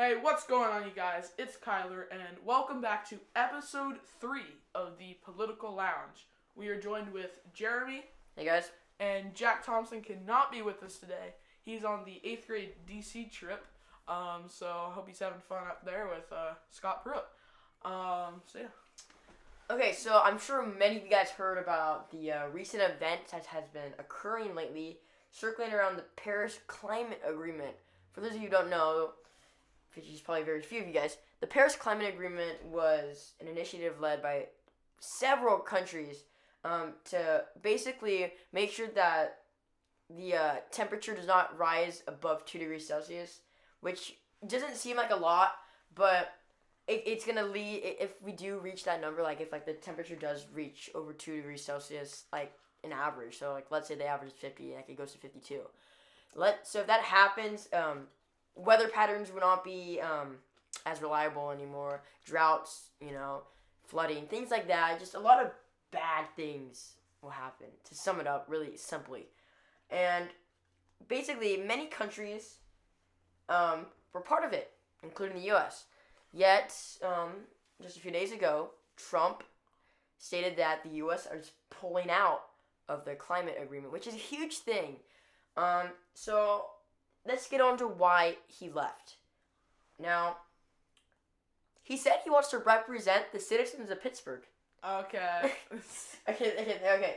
Hey, what's going on, you guys? It's Kyler, and welcome back to episode 3 of the Political Lounge. We are joined with Jeremy. Hey, guys. And Jack Thompson cannot be with us today. He's on the 8th grade DC trip, so I hope he's having fun up there with Scott Pruitt. So yeah. Okay, so I'm sure many of you guys heard about the recent event that has been occurring lately, circling around the Paris Climate Agreement. For those of you who don't know, which is probably very few of you guys, the Paris Climate Agreement was an initiative led by several countries to basically make sure that the temperature does not rise above 2 degrees Celsius, which doesn't seem like a lot, but it's going to lead, if we do reach that number, like if like the temperature does reach over 2 degrees Celsius, like an average, so like let's say the average is 50 and like it goes to 52. So if that happens, weather patterns will not be as reliable anymore. Droughts, flooding, things like that. Just a lot of bad things will happen, to sum it up really simply. And basically, many countries were part of it, including the U.S. Yet, just a few days ago, Trump stated that the U.S. is pulling out of the climate agreement, which is a huge thing. So let's get on to why he left. Now, he said he wants to represent the citizens of Pittsburgh. Okay. Okay.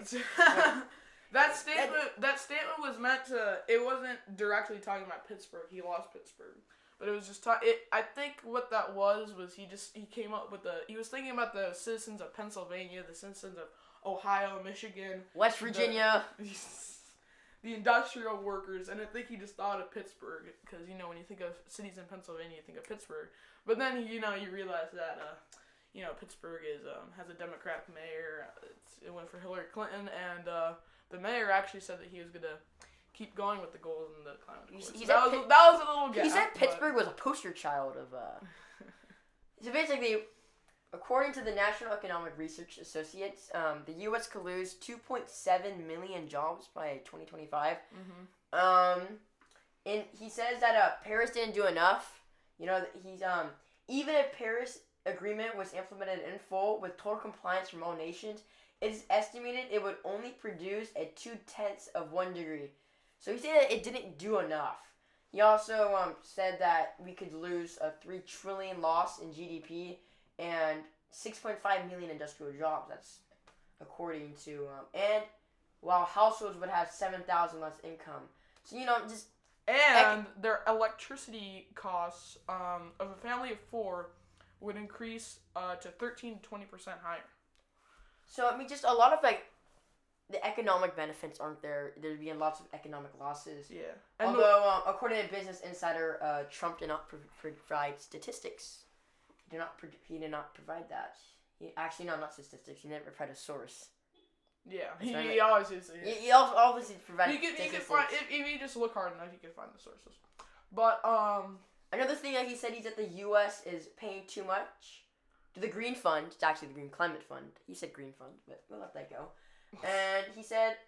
That statement was meant to. It wasn't directly talking about Pittsburgh. He lost Pittsburgh, but it was just I think what that was he came up with he was thinking about the citizens of Pennsylvania, the citizens of Ohio, Michigan, West Virginia, the industrial workers, and I think he just thought of Pittsburgh because when you think of cities in Pennsylvania, you think of Pittsburgh. But then you realize that Pittsburgh has a Democratic mayor. It went for Hillary Clinton, and the mayor actually said that he was gonna keep going with the goals in the climate accord. That was a little gap. He said Pittsburgh was a poster child of. So basically, according to the National Economic Research Associates, the U.S. could lose 2.7 million jobs by 2025. Mm-hmm. And he says that Paris didn't do enough. He's even if Paris Agreement was implemented in full with total compliance from all nations, it is estimated it would only produce a 0.2 of 1 degree. So he said that it didn't do enough. He also said that we could lose a $3 trillion loss in GDP and 6.5 million industrial jobs. That's according to while households would have 7,000 less income. So their electricity costs of a family of 4 would increase to 13 to 20% higher. So just a lot of the economic benefits aren't there. There'd be lots of economic losses. Yeah. Although according to Business Insider, Trump did not provide statistics. He did not provide that. Not statistics. He never provided a source. Yeah, he always is. He always provided statistics. You can find if you just look hard enough, you can find the sources. But another thing that he said is that the U.S. is paying too much to the Green Fund. It's actually the Green Climate Fund. He said Green Fund, but we'll let that go. And he said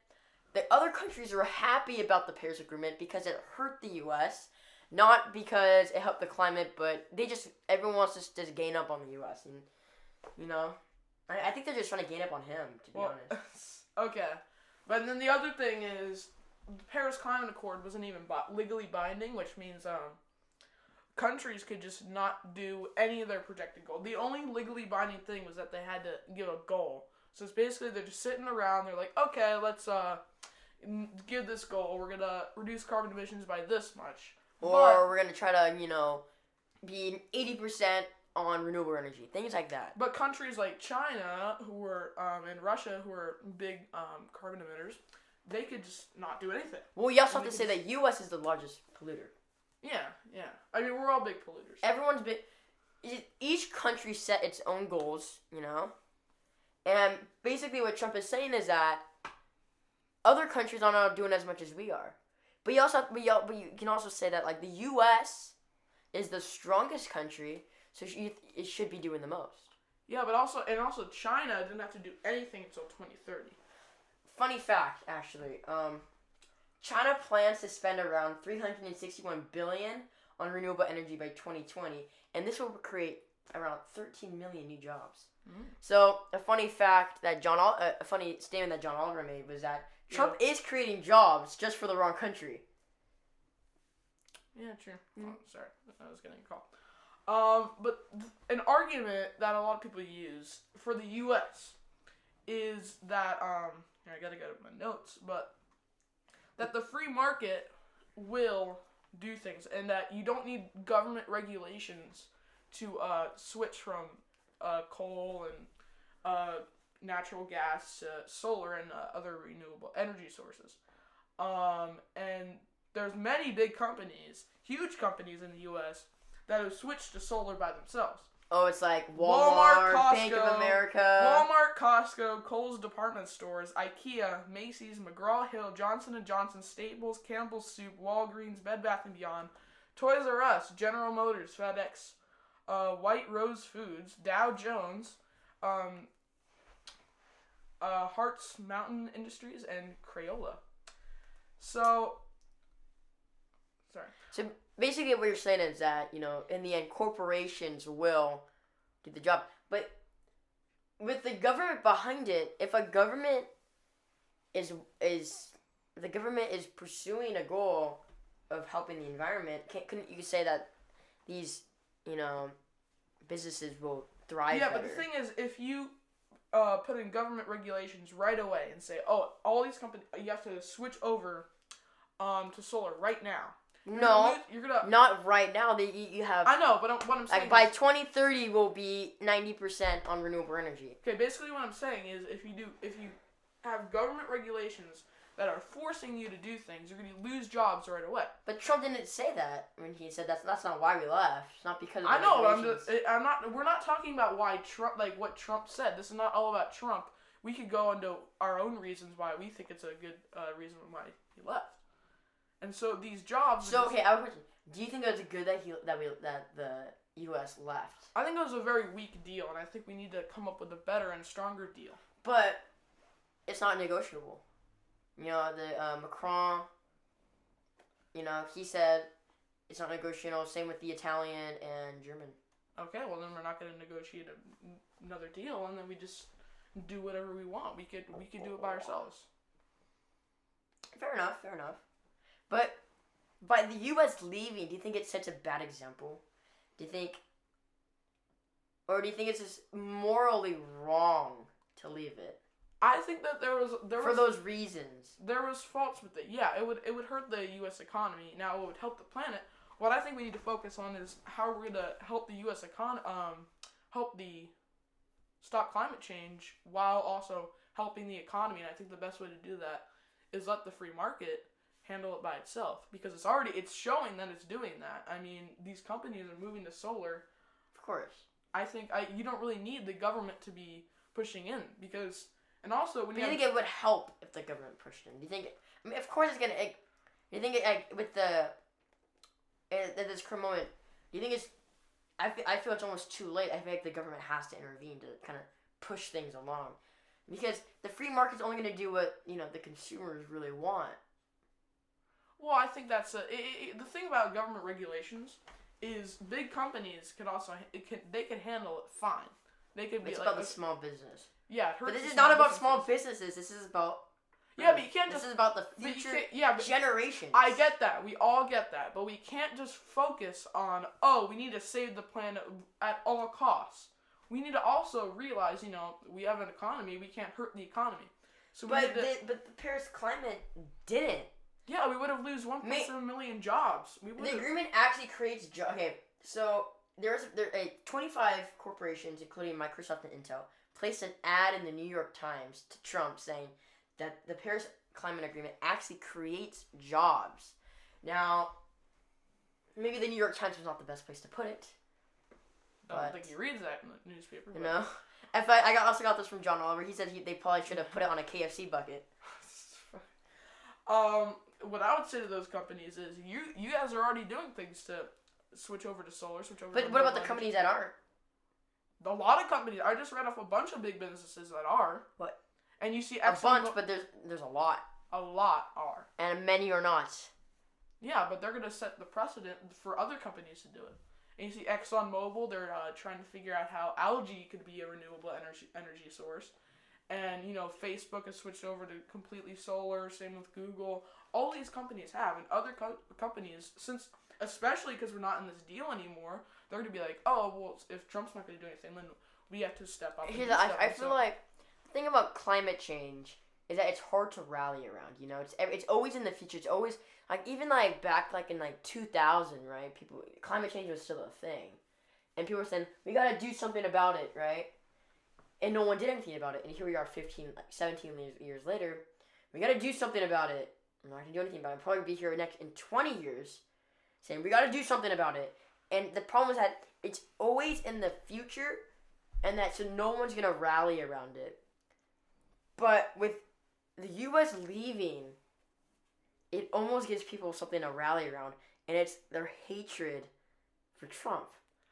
that other countries are happy about the Paris Agreement because it hurt the U.S., not because it helped the climate, but everyone wants to just gain up on the U.S. And, I think they're just trying to gain up on him, to be honest. Okay. But then the other thing is, the Paris Climate Accord wasn't even legally binding, which means countries could just not do any of their projected goals. The only legally binding thing was that they had to give a goal. So it's basically they're just sitting around, they're like, okay, let's give this goal. We're going to reduce carbon emissions by this much. Or we're going to try to, be 80% on renewable energy, things like that. But countries like China, and Russia, who are big carbon emitters, they could just not do anything. Well, you also have to say that U.S. is the largest polluter. Yeah. I mean, we're all big polluters. Everyone's big. Each country set its own goals, And basically what Trump is saying is that other countries are not doing as much as we are. But you can also say that the U.S. is the strongest country, so it should be doing the most. Yeah, but also China didn't have to do anything until 2030. Funny fact, actually, China plans to spend around $361 billion on renewable energy by 2020, and this will create around 13 million new jobs. So a funny fact that a funny statement that John Oliver made was that Trump is creating jobs just for the wrong country. Yeah, true. Oh, sorry, I was getting a call. But an argument that a lot of people use for the U.S. is that here, I gotta go to my notes, but that the free market will do things, and that you don't need government regulations to switch from coal and natural gas to solar and other renewable energy sources. And there's many big companies, huge companies in the U.S. that have switched to solar by themselves. Oh, it's like Walmart, Costco, Bank of America. Walmart, Costco, Kohl's department stores, IKEA, Macy's, McGraw-Hill, Johnson & Johnson, Staples, Campbell's Soup, Walgreens, Bed Bath & Beyond, Toys R Us, General Motors, FedEx, White Rose Foods, Dow Jones, Hart's Mountain Industries, and Crayola. So basically what you're saying is that, in the end, corporations will do the job. But with the government behind it, if a government is pursuing a goal of helping the environment, couldn't you say that these, businesses will thrive better? Yeah, but the thing is, if you put in government regulations right away and say, all these companies, you have to switch over to solar right now. You're gonna not right now. You have. I know, but what I'm saying by 2030 will be 90% on renewable energy. Okay, basically what I'm saying is if you have government regulations that are forcing you to do things, you're gonna lose jobs right away. But Trump didn't say that when he said that's not why we left. It's not because of the regulations. I'm not. We're not talking about why Trump, like what Trump said. This is not all about Trump. We could go into our own reasons why we think it's a good reason why he left. And so these jobs. So okay, I have a question. Do you think it was good that the U.S. left? I think it was a very weak deal, and I think we need to come up with a better and stronger deal. But it's not negotiable. Macron. He said it's not negotiable. Same with the Italian and German. Okay, well then we're not going to negotiate another deal, and then we just do whatever we want. We could do it by ourselves. Fair enough. But by the U.S. leaving, do you think it sets a bad example? Do you think it's just morally wrong to leave it? I think that there was for those reasons. There was faults with it. Yeah, it would hurt the U.S. economy. Now it would help the planet. What I think we need to focus on is how we're gonna help the U.S. stop climate change while also helping the economy. And I think the best way to do that is let the free market handle it by itself, because it's showing that it's doing that. I mean, these companies are moving to solar. Of course. I think you don't really need the government to be pushing in, because, and also when do you think it would help if the government pushed in? Do you think? I mean, of course it's gonna. Do you think with this current moment? Do you think it's? I feel it's almost too late. I feel like the government has to intervene to kind of push things along, because the free market's only gonna do what the consumers really want. Well, I think that's the thing about government regulations is big companies can also they can handle it fine. They could be it's about the small business. Yeah, but this is not about small businesses. This is about but you can't This is about the future generations. I get that. We all get that, but we can't just focus on we need to save the planet at all costs. We need to also realize we have an economy. We can't hurt the economy. So but the Paris climate didn't. Yeah, we would have lose 1.7 million jobs. The agreement actually creates jobs. Okay, so there 25 corporations, including Microsoft and Intel, placed an ad in the New York Times to Trump saying that the Paris Climate Agreement actually creates jobs. Now, maybe the New York Times was not the best place to put it. I don't think he reads that in the newspaper. I also got this from John Oliver. He said they probably should have put it on a KFC bucket. What I would say to those companies is you guys are already doing things to switch over to solar, But what about the companies that aren't? A lot of companies. I just read off a bunch of big businesses that are. What? And you see a bunch, but there's a lot. A lot are. And many are not. Yeah, but they're gonna set the precedent for other companies to do it. And you see ExxonMobil, they're trying to figure out how algae could be a renewable energy source. And, Facebook has switched over to completely solar, same with Google. All these companies have, and other companies, since, especially because we're not in this deal anymore, they're going to be like, oh, well, if Trump's not going to do anything, then we have to step up. I feel like the thing about climate change is that it's hard to rally around, It's always in the future. It's always, even back, in 2000, right? Climate change was still a thing. And people were saying, we got to do something about it, right? And no one did anything about it. And here we are 17 years later. We got to do something about it. I'm not going to do anything about it. I'll probably be here in 20 years saying, we got to do something about it. And the problem is that it's always in the future, and that so no one's going to rally around it. But with the U.S. leaving, it almost gives people something to rally around, and it's their hatred for Trump.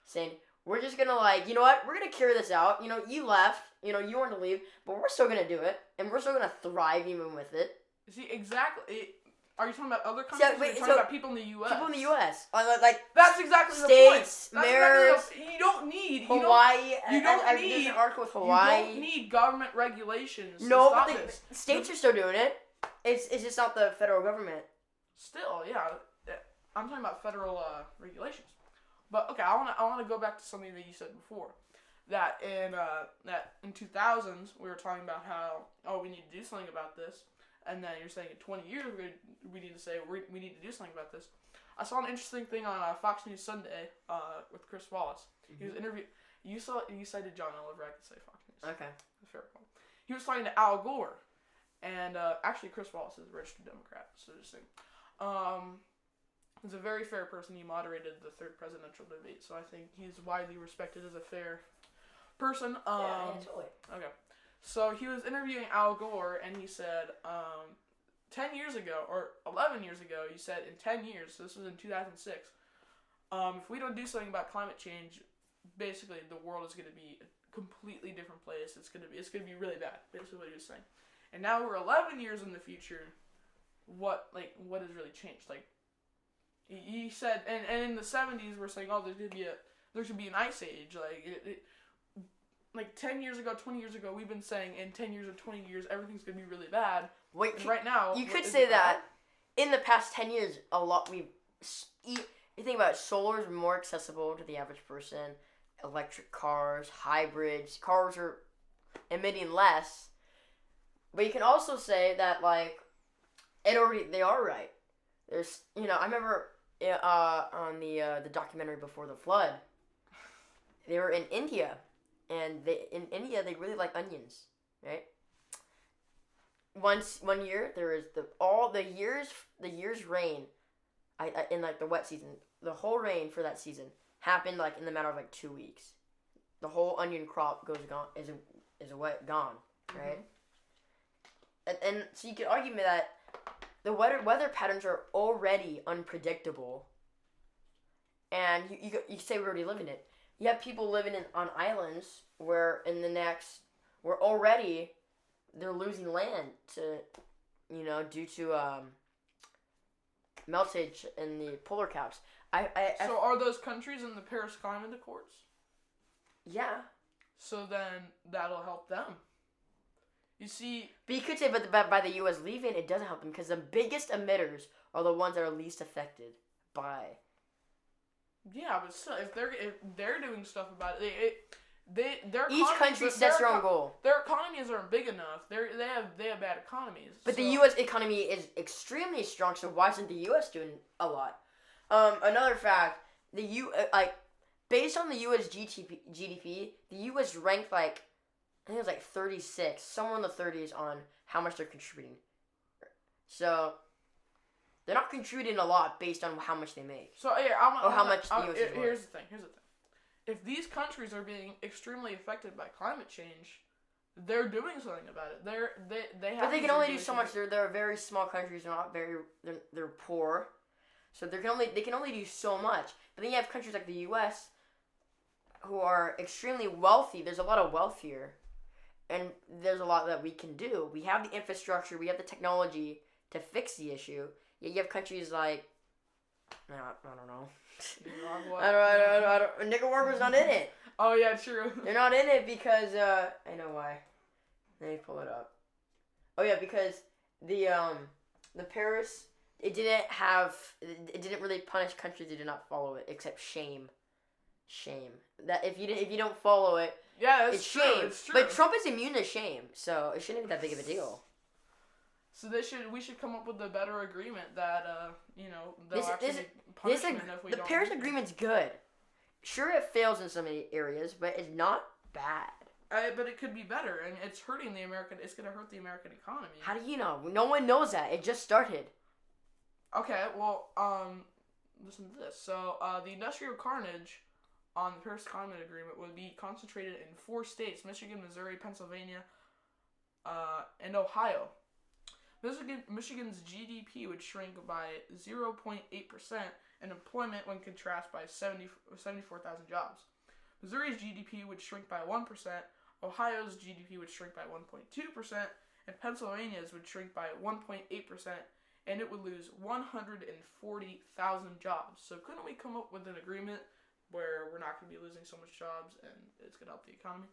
Saying, we're just going to you know what, we're going to carry this out. You left, you wanted to leave, but we're still going to do it, and we're still going to thrive even with it. See, exactly. Are you talking about other countries? Or are you talking about people in the U.S.? People in the U.S. That's exactly states, the point. mayors, you don't need Hawaii. There's an article with Hawaii. You don't need government regulations. No, to stop but this. States are still doing it. It's just not the federal government. Still, yeah. I'm talking about federal regulations. But okay, I want to go back to something that you said before. That in 2000s we were talking about how we need to do something about this. And then you're saying in 20 years we need to say we need to do something about this. I saw an interesting thing on Fox News Sunday with Chris Wallace. Mm-hmm. He was interviewed. You cited John Oliver. I could say Fox News. Okay. Fair call. He was talking to Al Gore, and actually Chris Wallace is a registered Democrat. So just saying. He's a very fair person. He moderated the third presidential debate, so I think he's widely respected as a fair person. Yeah, totally. Okay. So he was interviewing Al Gore, and he said, 10 years ago, or 11 years ago, he said, in 10 years, so this was in 2006, if we don't do something about climate change, basically the world is going to be a completely different place. It's going to be really bad, basically what he was saying. And now we're 11 years in the future, what has really changed? He said, and in the 70s, we're saying, there should be an ice age, 10 years ago, 20 years ago, we've been saying in 10 years or 20 years, everything's going to be really bad. Wait, right now... You could say that in the past 10 years, you think about it, solar is more accessible to the average person. Electric cars, hybrids, cars are emitting less. But you can also say that, they are right. There's, I remember on the documentary Before the Flood, they were in India. And in India, they really like onions, right? One year, there was the year's rain, in the wet season, the whole rain for that season happened in the matter of 2 weeks. The whole onion crop gone, right? Mm-hmm. And so you could argue that the weather patterns are already unpredictable, and you could say we're already living it. You have people living on islands where they're losing land due to meltage in the polar caps. So are those countries in the Paris Climate Accords? Yeah. So then that'll help them. You see... But you could say but by the U.S. leaving, it doesn't help them because the biggest emitters are the ones that are least affected by... Yeah, but still, if they're doing stuff about it, each country sets their own goal. Their economies aren't big enough. They have bad economies. But the U.S. economy is extremely strong. So why isn't the U.S. doing a lot? Another fact: based on the U.S. GDP, the U.S. ranked I think it was 36, somewhere in the 30s on how much they're contributing. So. They're not contributing a lot based on how much they make. So yeah, how much the U.S. is worth. Here's the thing. If these countries are being extremely affected by climate change, they're doing something about it. They have. But they can only do so much. They're very small countries. They're poor, so they can only do so much. But then you have countries like the U.S. who are extremely wealthy. There's a lot of wealth here, and there's a lot that we can do. We have the infrastructure. We have the technology to fix the issue. You have countries like I don't know. What? I don't. Nicaragua's not in it. Oh yeah, true. They're not in it because I know why. Let me pull it up. Oh yeah, because the Paris it didn't really punish countries that did not follow it, except shame. That if you don't follow it, Yeah, it's true. shame. It's true. But Trump is immune to shame, so it shouldn't be that big of a deal. So we should come up with a better agreement that they'll This- actually this- be punishment if we The don't. Paris do it. Agreement's good. Sure, it fails in some areas, but it's not bad. But it could be better, and it's hurting the American. It's gonna hurt the American economy. How do you know? No one knows that. It just started. Okay, well, listen to this. So, the industrial carnage on the Paris Climate Agreement would be concentrated in 4 states: Michigan, Missouri, Pennsylvania, and Ohio. Michigan's GDP would shrink by 0.8%, and employment when contrasted by 74,000 jobs. Missouri's GDP would shrink by 1%, Ohio's GDP would shrink by 1.2%, and Pennsylvania's would shrink by 1.8%, and it would lose 140,000 jobs. So couldn't we come up with an agreement where we're not going to be losing so much jobs and it's going to help the economy?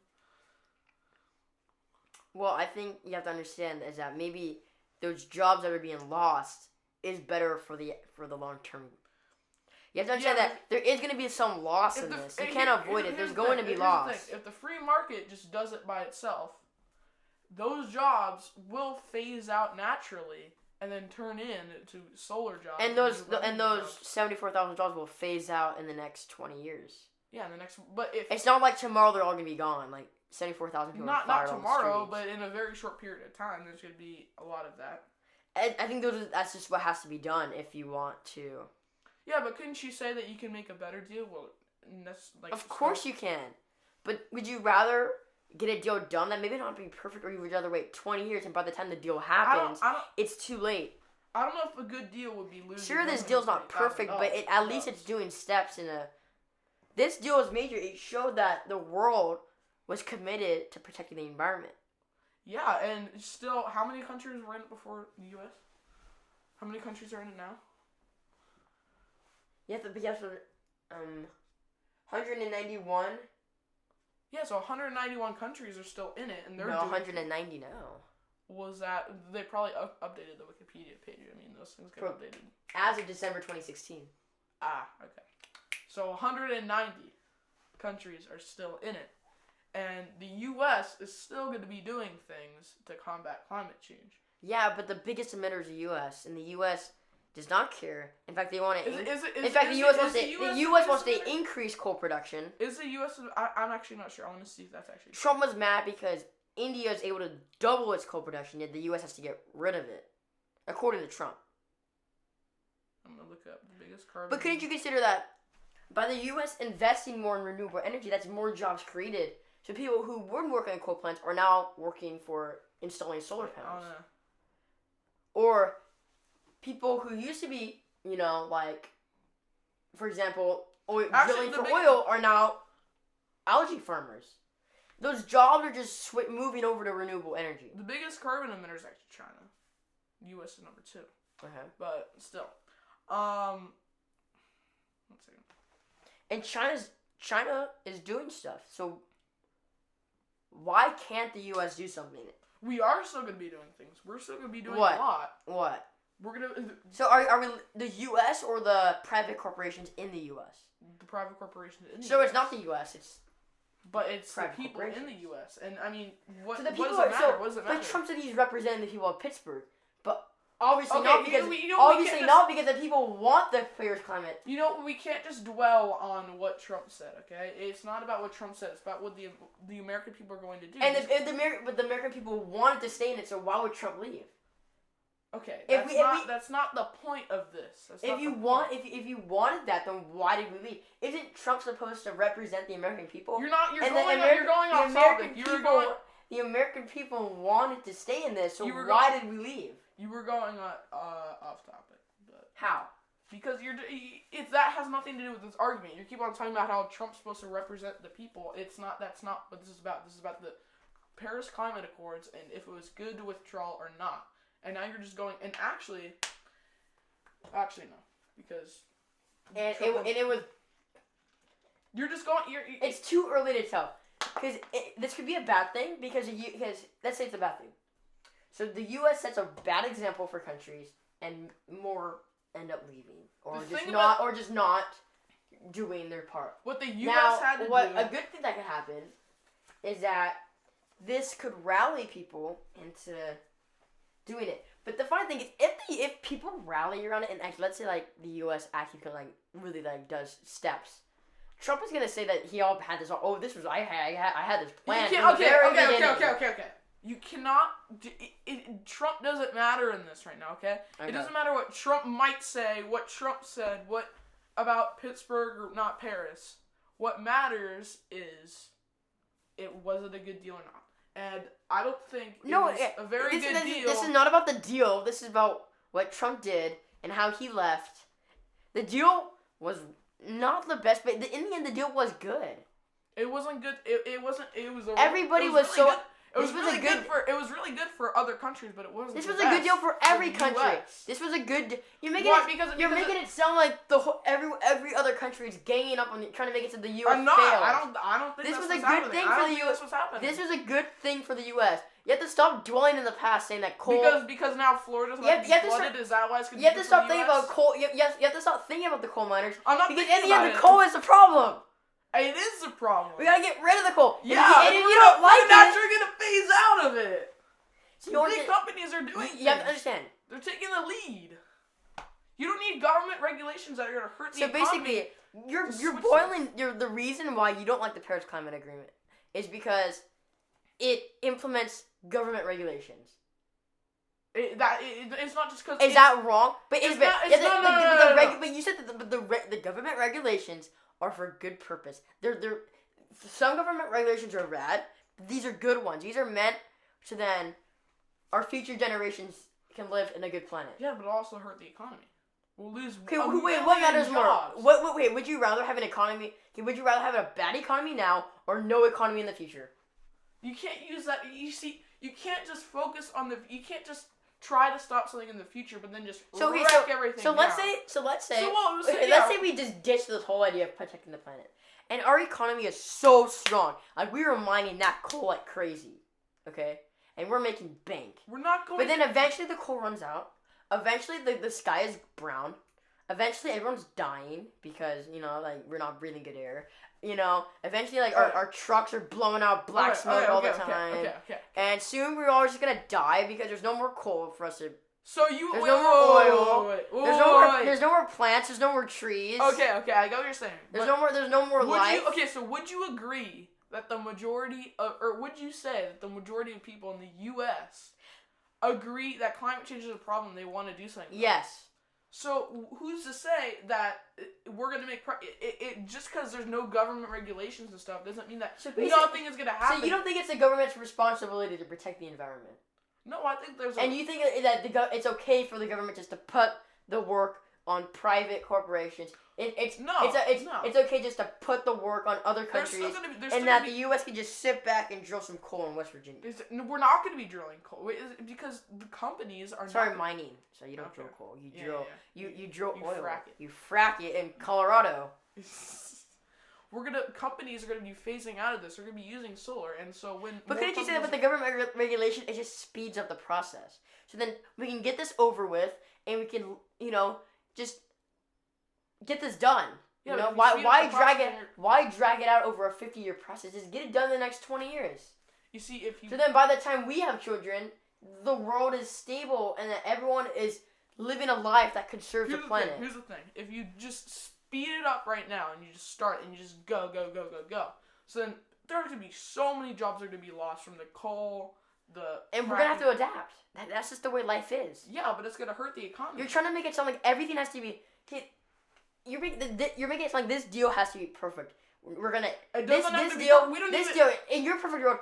Well, I think you have to understand is that maybe those jobs that are being lost is better for the long term. You have to understand that there is going to be some loss in this. You can't avoid it. There's going to be loss. If the free market just does it by itself, those jobs will phase out naturally and then turn into solar jobs. And those 74,000 jobs will phase out in the next 20 years. Yeah, in the next. But if it's not like tomorrow they're all going to be gone. Like 74,000 people are fired not on the tomorrow, streets. but in a very short period of time, there's going to be a lot of that. I think that's just what has to be done if you want to. Yeah, but couldn't you say that you can make a better deal? Well, that's like. Of course you can, but would you rather get a deal done that maybe not be perfect, or you would rather wait 20 years and by the time the deal happens, it's too late? I don't know if a good deal would be losing. Sure, this deal's not perfect, but at least it's doing steps in a. This deal is major. It showed that the world was committed to protecting the environment. Yeah, and still, how many countries were in it before the U.S.? How many countries are in it now? You have to 191. Yeah, so 191 countries are still in it, and they're 190 now. Was that they probably updated the Wikipedia page? I mean, those things get updated as of December 2016. Ah, okay. So 190 countries are still in it, and the U.S. is still going to be doing things to combat climate change. Yeah, but the biggest emitter is the U.S., and the U.S. does not care. In fact, they want to. The U.S. wants to increase coal production. Is the U.S. I'm actually not sure. I want to see if that's actually true. Trump was mad because India is able to double its coal production, yet the U.S. has to get rid of it, according to Trump. I'm gonna look up the biggest carbon. But couldn't you consider that by the U.S. investing more in renewable energy, that's more jobs created? So people who were working in coal plants are now working for installing solar panels. Or people who used to be, like, for example, drilling for oil are now algae farmers. Those jobs are just moving over to renewable energy. The biggest carbon emitter is actually China. U.S. is number 2. Okay. But still. 1 second. And China is doing stuff. So why can't the U.S. do something? We are still going to be doing things. We're still going to be doing what? A lot. What? We're going to... So are we the U.S. or the private corporations in the U.S.? The private corporations in the U.S. So it's not the U.S., it's... But it's the people in the U.S. And, I mean, what does it matter? What does it matter? But Trump said he's representing the people of Pittsburgh. But obviously okay, not because... not because the people want the Paris climate. You know, we can't just dwell on what Trump said, okay? It's not about what Trump said. It's about what the American people are going to do. And the American people wanted to stay in it, so why would Trump leave? Okay, that's not the point of this. If you wanted that, then why did we leave? Isn't Trump supposed to represent the American people? You're going off topic. The American people wanted to stay in this, so why did we leave? You were going off topic. But how? Because that has nothing to do with this argument. You keep on talking about how Trump's supposed to represent the people. That's not what this is about. This is about the Paris Climate Accords and if it was good to withdraw or not. And now you're just going, and actually no, because and Trump it was. You're just going. It's too early to tell, because this could be a bad thing because let's say it's a bad thing. So the U.S. sets a bad example for countries, and more end up leaving, or just not doing their part. What the U.S. had to do. A good thing that could happen is that this could rally people into doing it. But the funny thing is, if people rally around it, and let's say like the U.S. actually could really does steps. Trump is gonna say that he all had this. Oh, this was I had this plan. Okay. You cannot. Trump doesn't matter in this right now. Okay? It doesn't matter what Trump might say, what Trump said, what about Pittsburgh or not Paris. What matters is, was it a good deal or not? And I don't think it was a very good deal. This is not about the deal. This is about what Trump did and how he left. The deal was not the best, but in the end, the deal was good. It wasn't good. It wasn't. It was. Everybody was really so. Good. It was really good for. It was really good for other countries, but it wasn't. This was a good deal for every country. This was a good. You're making it sound like the whole every other country is ganging up on trying to make it to the U.S. I'm not. Failed. I don't think this that's was a what's good happening. thing for the U.S. This was a good thing for the U.S. You have to stop dwelling in the past, saying that coal. Because now Florida's about to be flooded. Is that why it's going to be? You have to stop thinking about coal. You have to stop thinking about the coal miners. I'm not because thinking in the end, about the coal is the problem. It is a problem. We gotta get rid of the coal. Yeah, and if you don't like we're naturally gonna phase out of it. So big companies are doing You have to understand. They're taking the lead. You don't need government regulations that are gonna hurt the economy. So basically, the reason why you don't like the Paris Climate Agreement is because it implements government regulations. It's not just because. Is that wrong? But no. But you said that the government regulations are for good purpose. Some government regulations are bad. These are good ones. These are meant so then our future generations can live in a good planet. Yeah, but it'll also hurt the economy. We'll lose. Okay, wait. What matters more? Wait. Would you rather have an economy? Would you rather have a bad economy now or no economy in the future? You can't use that. You see, you can't just focus on the. You can't just try to stop something in the future, but then just wreck everything. Let's say we just ditch this whole idea of protecting the planet, and our economy is so strong. Like we were mining that coal like crazy, okay, and we're making bank. We're not going. But then eventually the coal runs out. Eventually the sky is brown. Eventually everyone's dying because we're not breathing good air. Eventually our trucks are blowing out black smoke all the time. Okay. And soon we're all just gonna die because there's no more coal for us to. There's no more oil. There's no more plants. There's no more trees. Okay. I get what you're saying. There's no more life. So would you agree that the majority or would you say that the majority of people in the U.S. agree that climate change is a problem? They want to do something. Yes. So who's to say that we're gonna make it just because there's no government regulations and stuff doesn't mean that nothing is gonna happen. So you don't think it's the government's responsibility to protect the environment? No, I think there's. And you think that it's okay for the government just to put the work on private corporations? It's okay just to put the work on other countries, and that the U.S. can just sit back and drill some coal in West Virginia. We're not going to be drilling coal because the companies are. Sorry, mining. So you don't drill coal. You drill. You drill oil. Frack it. You frack it in Colorado. Companies are gonna be phasing out of this. They're gonna be using solar, and so when. But couldn't you say that with the government regulation, it just speeds up the process? So then we can get this over with, and we can, just get this done. Yeah, why drag it out over a 50-year process? Just get it done in the next 20 years. You see, if you. So then, by the time we have children, the world is stable, and that everyone is living a life that conserves the planet. Here's the thing: if you just speed it up right now, and you just start, and you just go, so then there are going to be so many jobs that are going to be lost from the coal, and we're going to have to adapt. That's just the way life is. Yeah, but it's going to hurt the economy. You're trying to make it sound like everything has to be. You're making it sound like this deal has to be perfect. We're gonna this deal in your perfect world.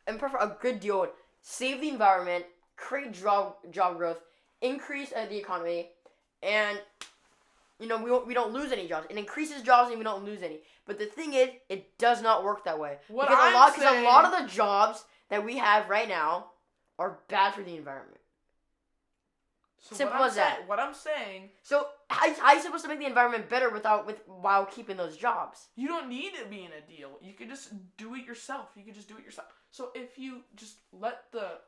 A good deal would save the environment, create job growth, increase the economy, and. We don't lose any jobs. It increases jobs and we don't lose any. But the thing is, it does not work that way. Because a lot of the jobs that we have right now are bad for the environment. Simple as that. What I'm saying. So how are you supposed to make the environment better while keeping those jobs? You don't need to be in a deal. You could just do it yourself. So if you just let the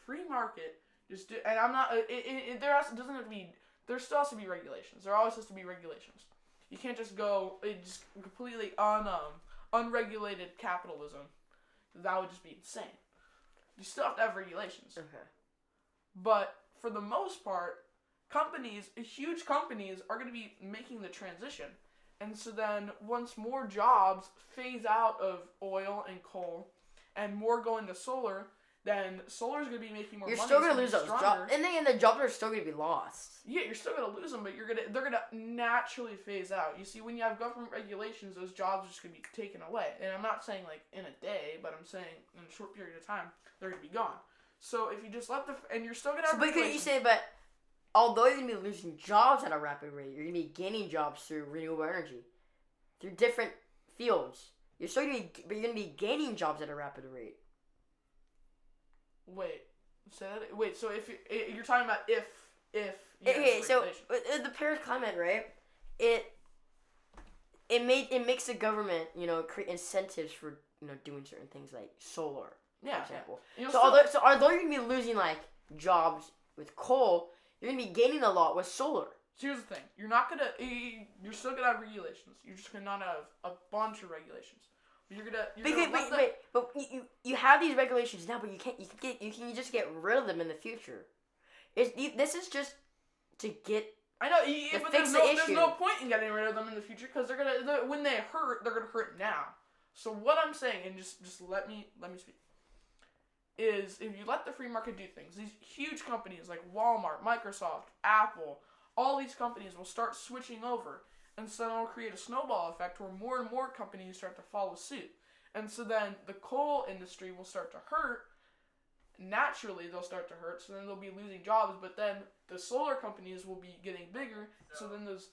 free market just do, and I'm not, doesn't have to be, there still has to be regulations. There always has to be regulations. You can't just go, just completely unregulated capitalism. That would just be insane. You still have to have regulations. Okay. But for the most part, huge companies are going to be making the transition. And so then once more jobs phase out of oil and coal and more go into solar, then solar is going to be making more money. You're still going to lose those jobs. And then the jobs are still going to be lost. Yeah, you're still going to lose them, but they're going to naturally phase out. You see, when you have government regulations, those jobs are just going to be taken away. And I'm not saying like in a day, but I'm saying in a short period of time, they're going to be gone. So if you just let and you're still going to have but although you're going to be losing jobs at a rapid rate, you're going to be gaining jobs through renewable energy, through different fields. You're going to be gaining jobs at a rapid rate. Wait, so if you're talking about if so the Paris Climate, right? It makes the government, create incentives for doing certain things like solar, for example. Yeah. So although you're gonna be losing like jobs with coal, you're gonna be gaining a lot with solar. So here's the thing: you're still gonna have regulations. You're just gonna not have a bunch of regulations. But you have these regulations now, but you can just get rid of them in the future. This is just to get. I know, but there's no point in getting rid of them in the future because when they hurt, they're gonna hurt now. So what I'm saying, and just let me speak, is if you let the free market do things, these huge companies like Walmart, Microsoft, Apple, all these companies will start switching over. And so it'll create a snowball effect where more and more companies start to follow suit. And so then the coal industry will start to hurt. Naturally, they'll start to hurt. So then they'll be losing jobs. But then the solar companies will be getting bigger. So then those...